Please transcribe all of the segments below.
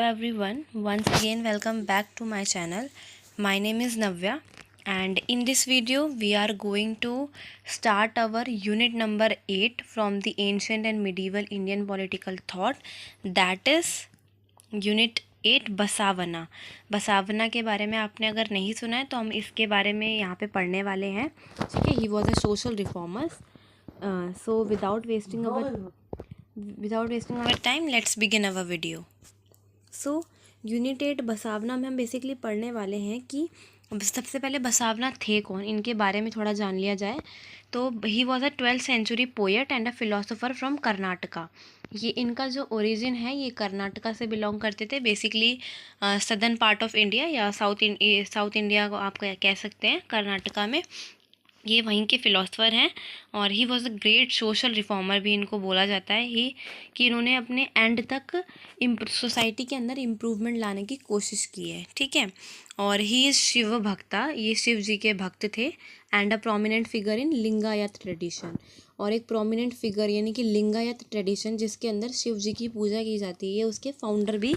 everyone, once again welcome back to my channel. My name is Navya and in this video we are going to start our unit number 8 from the ancient and medieval Indian political thought, that is unit 8 Basavana. Basavana के बारे में आपने अगर नहीं सुना है तो हम इसके बारे में यहाँ पे पढ़ने वाले हैं। ठीक है, ही was a social reformers. So without wasting our time let's begin our video. So unit 8 Basavana में हम बेसिकली पढ़ने वाले हैं कि सबसे पहले बसावना थे कौन, इनके बारे में थोड़ा जान लिया जाए। तो he was a 12th century poet and a philosopher from Karnataka. ये इनका जो ओरिजिन है ये कर्नाटका से बिलोंग करते थे, basically southern part of India या साउथ इंडिया को आप कह सकते हैं। कर्नाटका में ये वहीं के फ़िलोसफर हैं और ही was a great social reformer भी इनको बोला जाता है ही, कि इन्होंने अपने एंड तक सोसाइटी के अंदर इम्प्रूवमेंट लाने की कोशिश की है। ठीक है, और ही इज़ शिव भक्ता, ये शिव जी के भक्त थे। And a prominent figure in Lingayat tradition, और एक प्रोमिनेंट फिगर यानी कि लिंगायत ट्रेडिशन जिसके अंदर शिव जी की पूजा की जाती है, उसके फाउंडर भी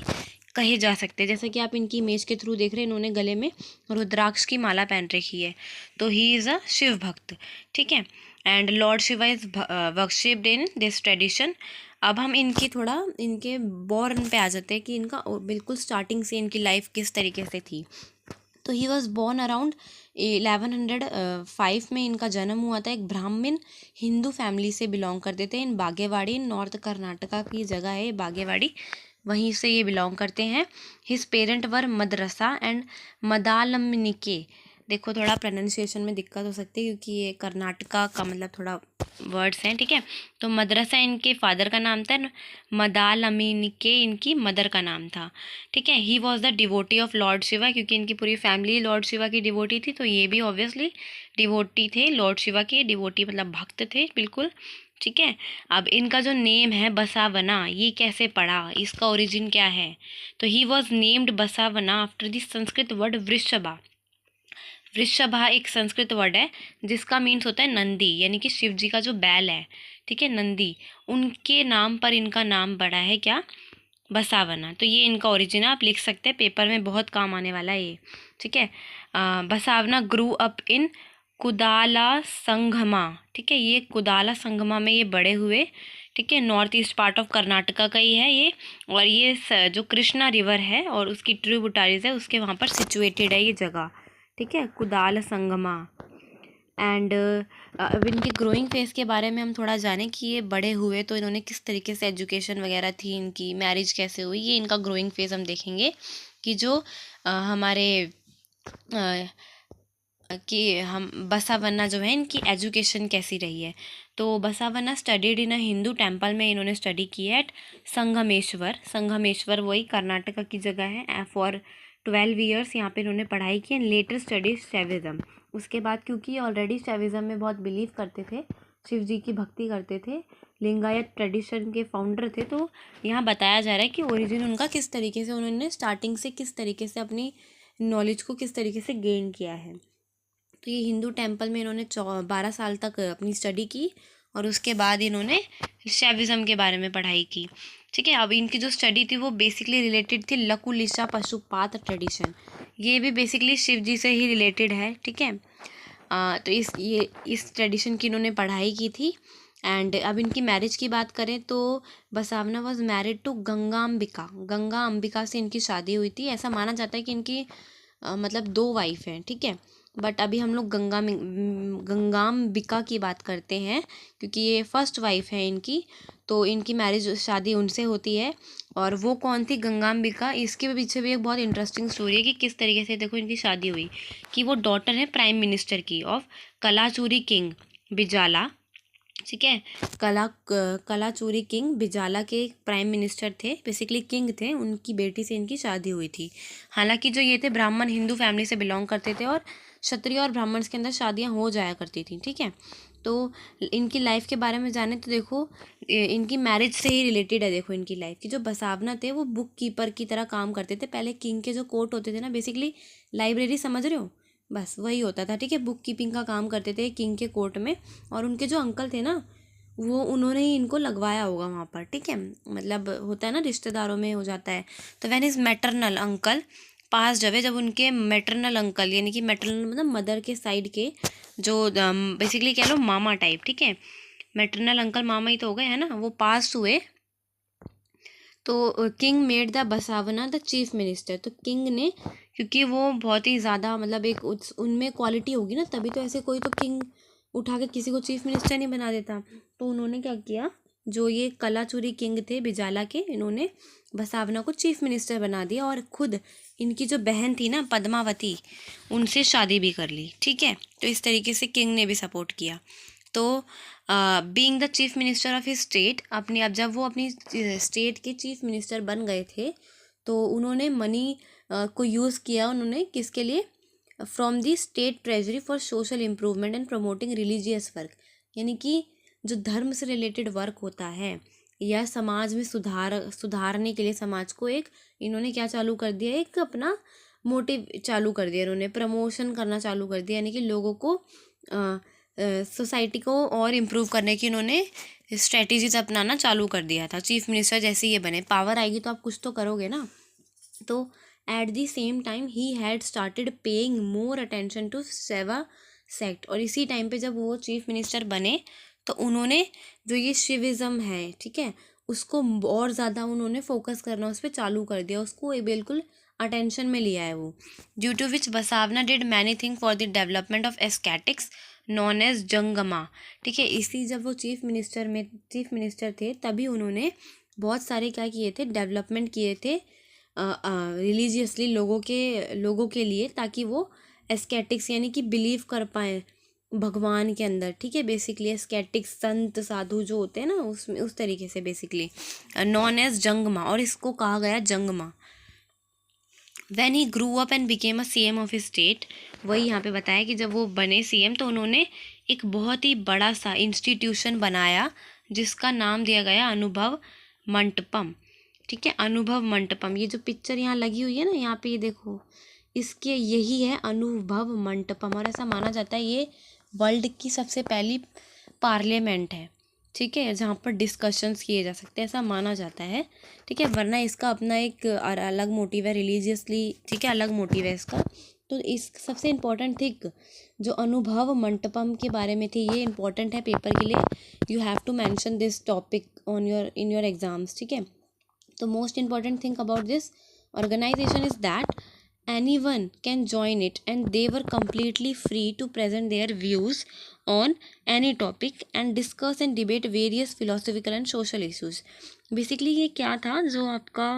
कहे जा सकते हैं। जैसे कि आप इनकी इमेज के थ्रू देख रहे हैं, इन्होंने गले में रुद्राक्ष की माला पहन रखी है, तो ही इज़ अ शिव भक्त। ठीक है, and Lord Shiva is worshipped in this tradition. अब हम इनके बॉर्न पे आ जाते हैं कि इनका बिल्कुल स्टार्टिंग से इनकी लाइफ किस तरीके से थी। तो ही वॉज बॉर्न अराउंड 1105 में इनका जन्म हुआ था। एक ब्राह्मण हिंदू फैमिली से बिलोंग करते थे। इन बागेवाड़ी, नॉर्थ कर्नाटका की जगह है बागेवाड़ी, वहीं से ये बिलोंग करते हैं। His parent were Madarasa and Madalambike. देखो थोड़ा प्रोनाउंसिएशन में दिक्कत हो सकती है क्योंकि ये कर्नाटका का मतलब थोड़ा वर्ड्स हैं। ठीक है, तो मदरसा इनके फादर का नाम था, मदालमनिके इनकी मदर का नाम था। ठीक है, he was the devotee of Lord Shiva, क्योंकि इनकी पूरी फैमिली लॉर्ड शिवा की डिवोटी थी, तो ये भी ऑब्वियसली डिवोटी थे लॉर्ड शिवा के। डिवोटी मतलब भक्त थे बिल्कुल। ठीक है, अब इनका जो नेम है बसावना, ये कैसे पड़ा, इसका ओरिजिन क्या है। तो he was named Basavanna after the Sanskrit word वृषभा। वृषभा एक संस्कृत वर्ड है जिसका मीन्स होता है नंदी, यानी कि शिव जी का जो बैल है, ठीक है, नंदी, उनके नाम पर इनका नाम पड़ा है क्या, बसावना। तो ये इनका ओरिजिन आप लिख सकते हैं, पेपर में बहुत काम आने वाला है ये। ठीक है, Basavana grew up in कुदाला Sangma. ठीक है, ये कुदाला संगमा में ये बड़े हुए। ठीक है, north east part of Karnataka का ही है ये, और ये जो कृष्णा रिवर है और उसकी ट्रिब्यूटरीज है उसके वहाँ पर सिचुएटेड है ये जगह। ठीक है, कुदाल संगमा। एंड अब इनके ग्रोइंग फेज के बारे में हम थोड़ा जानें कि ये बड़े हुए तो इन्होंने किस तरीके से एजुकेशन वगैरह थी इनकी, मैरिज कैसे हुई, ये इनका ग्रोइंग फेज हम देखेंगे कि जो हमारे कि हम बसावन्ना जो है इनकी एजुकेशन कैसी रही है। तो Basavanna studied in a Hindu temple में इन्होंने स्टडी की है एट संगमेश्वर। संगमेश्वर वही कर्नाटका की जगह है। फॉर 12 ईयर्स यहाँ पे इन्होंने पढ़ाई की एंड लेटर स्टडी शैविज़म। उसके बाद क्योंकि ऑलरेडी शैविज़म में बहुत बिलीव करते थे, शिव जी की भक्ति करते थे, लिंगायत ट्रेडिशन के फाउंडर थे, तो यहाँ बताया जा रहा है कि ओरिजिन उनका किस तरीके से, उन्होंने स्टार्टिंग से किस तरीके से अपनी नॉलेज को किस तरीके से गेन किया है। तो ये हिंदू टेम्पल में इन्होंने 12 साल तक अपनी स्टडी की और उसके बाद इन्होंने शैविज़म के बारे में पढ़ाई की। ठीक है, अब इनकी जो स्टडी थी वो बेसिकली रिलेटेड थी लकुलिशा पशुपात ट्रेडिशन। ये भी बेसिकली शिव जी से ही रिलेटेड है। ठीक है, तो इस ट्रेडिशन की इन्होंने पढ़ाई की थी। एंड अब इनकी मैरिज की बात करें तो Basavanna was married to Gangambika. Ganga Ambika से इनकी शादी हुई थी। ऐसा माना जाता है कि इनकी मतलब 2 वाइफ हैं। ठीक है, बट अभी हम लोग गंगाम्बिका की बात करते हैं क्योंकि ये फर्स्ट वाइफ है इनकी, तो इनकी मैरिज शादी उनसे होती है। और वो कौन थी गंगाम्बिका, इसके पीछे भी एक बहुत इंटरेस्टिंग स्टोरी है कि किस तरीके से देखो इनकी शादी हुई। कि वो डॉटर है प्राइम मिनिस्टर की ऑफ कलाचूरी किंग बिजाला। ठीक है, कलाचूरी किंग बिजाला के प्राइम मिनिस्टर थे, बेसिकली किंग थे, उनकी बेटी से इनकी शादी हुई थी। हालांकि जो ये थे ब्राह्मण हिंदू फैमिली से बिलोंग करते थे और क्षत्रिय और ब्राह्मण्स के अंदर शादियां हो जाया करती थी। ठीक है, तो इनकी लाइफ के बारे में जाने तो देखो इनकी मैरिज से ही रिलेटेड है। देखो इनकी लाइफ की जो बसावना थे वो बुक कीपर की तरह काम करते थे। पहले किंग के जो कोर्ट होते थे ना, बेसिकली लाइब्रेरी समझ रहे हो, बस वही होता था। ठीक है, बुक कीपिंग का काम करते थे किंग के कोर्ट में। और उनके जो अंकल थे ना, वो उन्होंने ही इनको लगवाया होगा वहाँ पर, ठीक है। मतलब होता है ना, रिश्तेदारों में हो जाता है। तो when is maternal uncle pass away, जब उनके मैटरनल अंकल यानी कि मैटरनल मतलब मदर के साइड के जो बेसिकली कह लो मामा टाइप, ठीक है। मैटरनल अंकल मामा ही तो हो गए है ना, वो पास हुए। तो king made the Basavanna the chief minister. तो किंग ने, क्योंकि वो बहुत ही ज़्यादा मतलब एक उनमें क्वालिटी होगी ना, तभी तो ऐसे कोई तो किंग उठा के किसी को चीफ मिनिस्टर नहीं बना देता। तो उन्होंने क्या किया, जो ये कलाचुरी किंग थे बिजाला के, इन्होंने बसावना को चीफ मिनिस्टर बना दिया और खुद इनकी जो बहन थी ना पद्मावती, उनसे शादी भी कर ली, ठीक है। तो इस तरीके से किंग ने भी सपोर्ट किया। तो being the chief minister of his state, अपनी अब जब वो अपनी स्टेट के चीफ मिनिस्टर बन गए थे, तो उन्होंने मनी को यूज़ किया, उन्होंने किसके लिए, from the state treasury for social improvement and promoting religious work. यानी कि जो धर्म से रिलेटेड वर्क होता है या समाज में सुधारने के लिए समाज को, एक इन्होंने क्या चालू कर दिया, एक अपना मोटिव चालू कर दिया, इन्होंने प्रमोशन करना चालू कर दिया। यानी कि लोगों को सोसाइटी को और इम्प्रूव करने की इन्होंने स्ट्रेटजीज अपनाना चालू कर दिया था। चीफ मिनिस्टर जैसे ये बने, पावर आएगी तो आप कुछ तो करोगे ना। तो at the same time he had started paying more attention to Seva sect. और इसी टाइम पे जब वो चीफ मिनिस्टर बने, तो उन्होंने जो ये शिविज़म है, ठीक है, उसको और ज़्यादा उन्होंने फोकस करना उस पर चालू कर दिया, उसको बिल्कुल अटेंशन में लिया है वो। Due to which Basavanna did many thing for the development of ascetics known as Jangama, ठीक है। इसी जब वो चीफ मिनिस्टर थे, तभी उन्होंने बहुत सारे क्या किए थे, डेवलपमेंट किए थे रिलीजियसली लोगों के लिए, ताकि वो एस्केटिक्स यानी कि बिलीव कर पाएँ भगवान के अंदर, ठीक है। बेसिकली एस्केटिक्स संत साधु जो होते हैं ना, उसमें उस तरीके से बेसिकली नॉन एज जंगमा, और इसको कहा गया जंगमा। When he grew up and became a CM of his state, वही यहाँ पे बताया कि जब वो बने CM, तो उन्होंने एक बहुत ही बड़ा सा इंस्टीट्यूशन बनाया जिसका नाम दिया गया अनुभव मंटपम, ठीक है। अनुभव मंटपम, ये जो पिक्चर यहाँ लगी हुई है ना, यहाँ पे ये देखो, इसके यही है अनुभव मंटपम। और ऐसा माना जाता है ये वर्ल्ड की सबसे पहली पार्लियामेंट है, ठीक है, जहाँ पर डिस्कशंस किए जा सकते हैं, ऐसा माना जाता है, ठीक है। वरना इसका अपना एक अलग मोटिव है रिलीजियसली, ठीक है, अलग मोटिव है इसका। तो इस सबसे इम्पोर्टेंट थिंग जो अनुभव मंटपम के बारे में थी, ये इम्पोर्टेंट है पेपर के लिए। You have to mention this topic in your exams, ठीक है। तो most important thing about this organization is that anyone can join it and they were completely free to present their views on any topic and discuss and debate various philosophical and social issues। Basically ये क्या था, जो आपका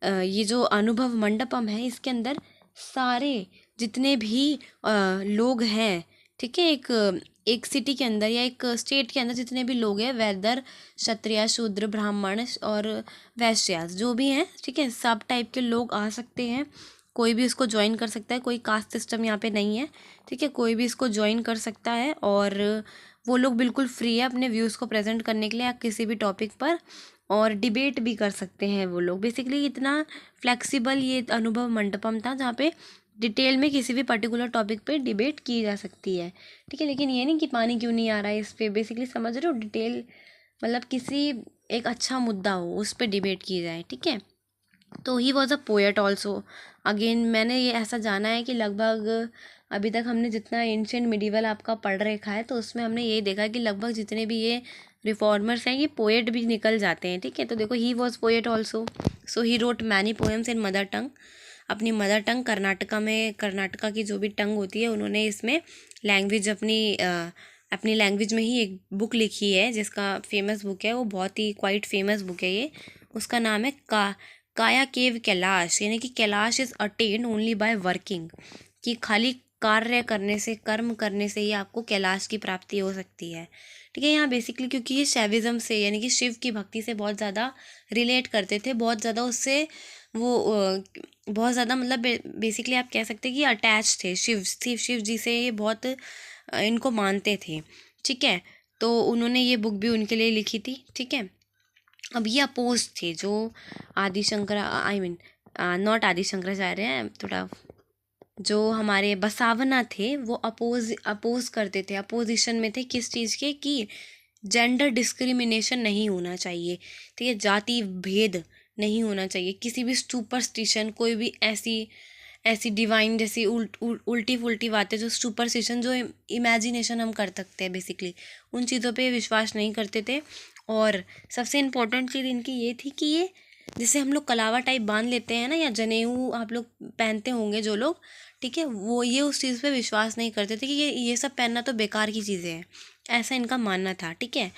ये जो अनुभव मंडपम है, इसके अंदर सारे जितने भी लोग हैं, ठीक है, एक सिटी के अंदर या एक स्टेट के अंदर जितने भी लोग हैं, वैदर क्षत्रिय शूद्र ब्राह्मण और वैश्य जो भी हैं, ठीक है, सब टाइप के लोग आ सकते हैं, कोई भी इसको ज्वाइन कर सकता है, कोई कास्ट सिस्टम यहाँ पे नहीं है, ठीक है, कोई भी इसको ज्वाइन कर सकता है। और वो लोग बिल्कुल फ्री है अपने व्यूज़ को प्रेजेंट करने के लिए किसी भी टॉपिक पर, और डिबेट भी कर सकते हैं वो लोग। बेसिकली इतना फ्लेक्सिबल ये अनुभव मंडपम था, जहाँ पे डिटेल में किसी भी पर्टिकुलर टॉपिक पे डिबेट की जा सकती है, ठीक है। लेकिन ये नहीं कि पानी क्यों नहीं आ रहा है इस पर, बेसिकली समझ रहे हो, डिटेल मतलब किसी एक अच्छा मुद्दा हो उस पर डिबेट की जाए, ठीक है। तो he was a poet also. Again मैंने ये ऐसा जाना है कि लगभग अभी तक हमने जितना एंशिएंट मिडिवल आपका पढ़ रखा है, तो उसमें हमने यही देखा कि लगभग जितने भी ये रिफॉर्मर्स हैं, ये पोएट भी निकल जाते हैं, ठीक है। तो देखो, he was poet also, so he wrote many poems in mother tongue, अपनी मदर टंग कर्नाटका की जो भी टंग होती है, उन्होंने इसमें लैंग्वेज अपनी लैंग्वेज में ही एक बुक लिखी है, जिसका फेमस बुक है, वो बहुत ही क्वाइट फेमस बुक है ये। उसका नाम है काया केव कैलाश, यानी कि Kailash is attend only by working, कि खाली कार्य करने से, कर्म करने से ही आपको कैलाश की प्राप्ति हो सकती है, ठीक है। यहाँ बेसिकली क्योंकि ये शैविज़म से यानी कि शिव की भक्ति से बहुत ज़्यादा रिलेट करते थे, बहुत ज़्यादा उससे वो बहुत ज़्यादा मतलब बेसिकली आप कह सकते हैं कि अटैच थे शिव जी से, ये बहुत इनको मानते थे, ठीक है। तो उन्होंने ये बुक भी उनके लिए लिखी थी, ठीक है। अब ये अपोज थे जो आदि शंकर नॉट आदि शंकराचार्य हैं, थोड़ा जो हमारे बसावना थे, वो अपोज करते थे, अपोजिशन में थे किस चीज़ के, कि जेंडर डिस्क्रिमिनेशन नहीं होना चाहिए, ठीक है, जाति भेद नहीं होना चाहिए, किसी भी सुपरस्टिशन, कोई भी ऐसी ऐसी डिवाइन जैसी उल्टी फुल्टी बातें, जो सुपरस्टिशन, जो इमेजिनेशन हम कर सकते हैं बेसिकली, उन चीज़ों पे विश्वास नहीं करते थे। और सबसे इम्पोर्टेंट चीज़ इनकी ये थी कि ये जैसे हम लोग कलावा टाइप बांध लेते हैं ना, या जनेऊ आप लोग पहनते होंगे जो लोग, ठीक है, वो ये उस चीज़ पे विश्वास नहीं करते थे कि ये सब पहनना तो बेकार की चीज़ें हैं, ऐसा इनका मानना था, ठीक है।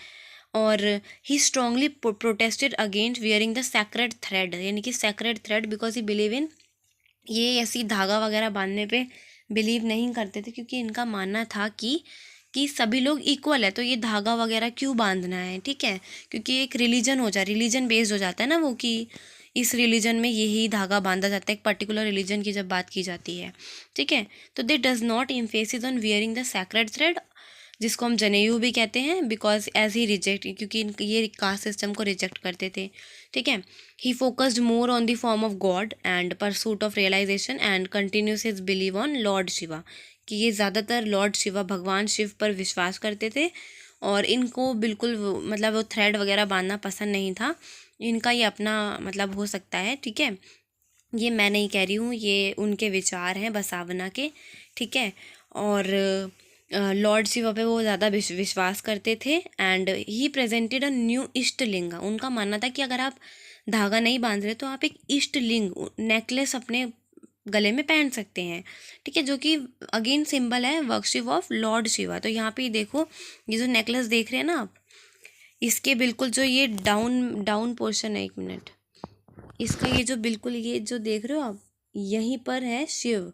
और he strongly protested against wearing the sacred thread, यानी कि sacred thread, because he believe in, ये ऐसी धागा वगैरह बांधने पे बिलीव नहीं करते थे, क्योंकि इनका मानना था कि सभी लोग इक्वल है, तो ये धागा वगैरह क्यों बांधना है, ठीक है, क्योंकि एक रिलीजन हो जाए, रिलीजन बेस्ड हो जाता है ना वो, कि इस रिलीजन में यही धागा बांधा जाता है, एक पर्टिकुलर रिलीजन की जब बात की जाती है, ठीक है। तो दे does not emphasis on wearing the sacred thread, जिसको हम जनेऊ भी कहते हैं, बिकॉज एज ही रिजेक्ट, क्योंकि ये कास्ट सिस्टम को रिजेक्ट करते थे, ठीक है। He focused more on the form of god and pursuit of realisation and continues his believe on lord Shiva, कि ये ज़्यादातर लॉर्ड शिवा, भगवान शिव पर विश्वास करते थे, और इनको बिल्कुल मतलब वो थ्रेड वगैरह बांधना पसंद नहीं था। इनका ये अपना मतलब हो सकता है, ठीक है, ये मैं नहीं कह रही हूँ, ये उनके विचार हैं बसावना के, ठीक है। और लॉर्ड शिवा पे वो ज़्यादा विश्वास करते थे। And he presented a new Ishtalinga, उनका मानना था कि अगर आप धागा नहीं बांध रहे तो आप एक इष्टलिंग नेकलेस अपने गले में पहन सकते हैं, ठीक है, जो कि अगेन सिंबल है वर्कशिप ऑफ लॉर्ड शिवा। तो यहाँ पे देखो, ये जो नेकलेस देख रहे हैं ना आप, इसके बिल्कुल जो ये डाउन डाउन पोर्शन है, एक मिनट, इसका ये जो बिल्कुल ये जो देख रहे हो आप, यहीं पर है शिव,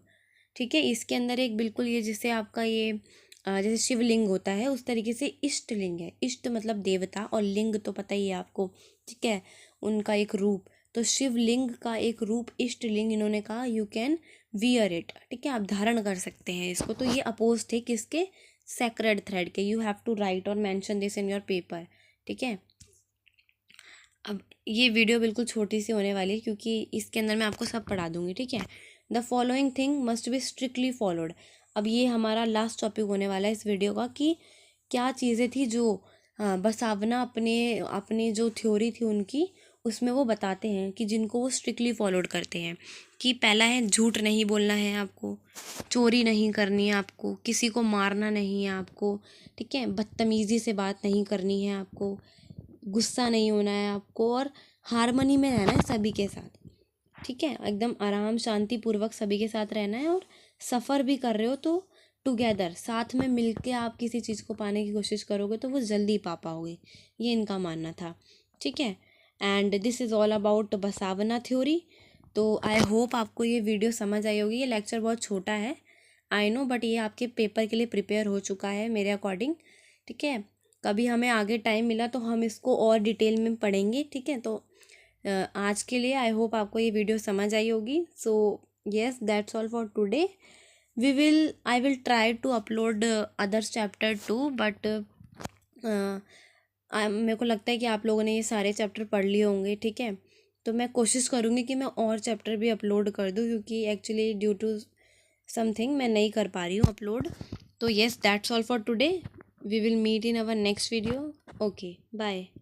ठीक है। इसके अंदर एक बिल्कुल ये जिससे आपका ये जैसे शिवलिंग होता है उस तरीके से इष्टलिंग है, इष्ट मतलब देवता, और लिंग तो पता ही है आपको, ठीक है, उनका एक रूप, तो शिवलिंग का एक रूप इष्टलिंग, इन्होंने कहा यू कैन वियर इट, ठीक है, आप धारण कर सकते हैं इसको। तो ये अपोज थे किसके, सेक्रेड थ्रेड के। यू हैव टू राइट और mention this in your paper, ठीक है। अब ये वीडियो बिल्कुल छोटी सी होने वाली है, क्योंकि इसके अंदर मैं आपको सब पढ़ा दूंगी, ठीक है। The following thing must be strictly followed. अब ये हमारा लास्ट टॉपिक होने वाला है इस वीडियो का, कि क्या चीज़ें थी जो बसावना अपने अपने जो थ्योरी थी उनकी, उसमें वो बताते हैं कि जिनको वो स्ट्रिक्टली फॉलोड करते हैं। कि पहला है, झूठ नहीं बोलना है आपको, चोरी नहीं करनी है आपको, किसी को मारना नहीं है आपको, ठीक है, बदतमीज़ी से बात नहीं करनी है आपको, गुस्सा नहीं होना है आपको, और हारमोनी में रहना है सभी के साथ, ठीक है, एकदम आराम शांति पूर्वक सभी के साथ रहना है। और सफ़र भी कर रहे हो तो टुगेदर, साथ में मिलके आप किसी चीज़ को पाने की कोशिश करोगे तो वो जल्दी पा पाओगे, ये इनका मानना था, ठीक है। And this is all about Basavanna theory. तो आई होप आपको ये वीडियो समझ आई होगी। ये लेक्चर बहुत छोटा है, आई नो, बट ये आपके पेपर के लिए प्रिपेयर हो चुका है मेरे अकॉर्डिंग, ठीक है। कभी हमें आगे टाइम मिला तो हम इसको और डिटेल में पढ़ेंगे, ठीक है। तो आज के लिए आई होप आपको ये वीडियो समझ आई होगी। So yes, that's all for today. I will try to upload others chapter too, but मेरे को लगता है कि आप लोगों ने ये सारे चैप्टर पढ़ लिए होंगे, ठीक है। तो मैं कोशिश करूँगी कि मैं और चैप्टर भी अपलोड कर दूँ, क्योंकि एक्चुअली ड्यू टू समथिंग मैं नहीं कर पा रही हूँ अपलोड। तो yes, that's all for today. We will meet in our next video. Okay, bye.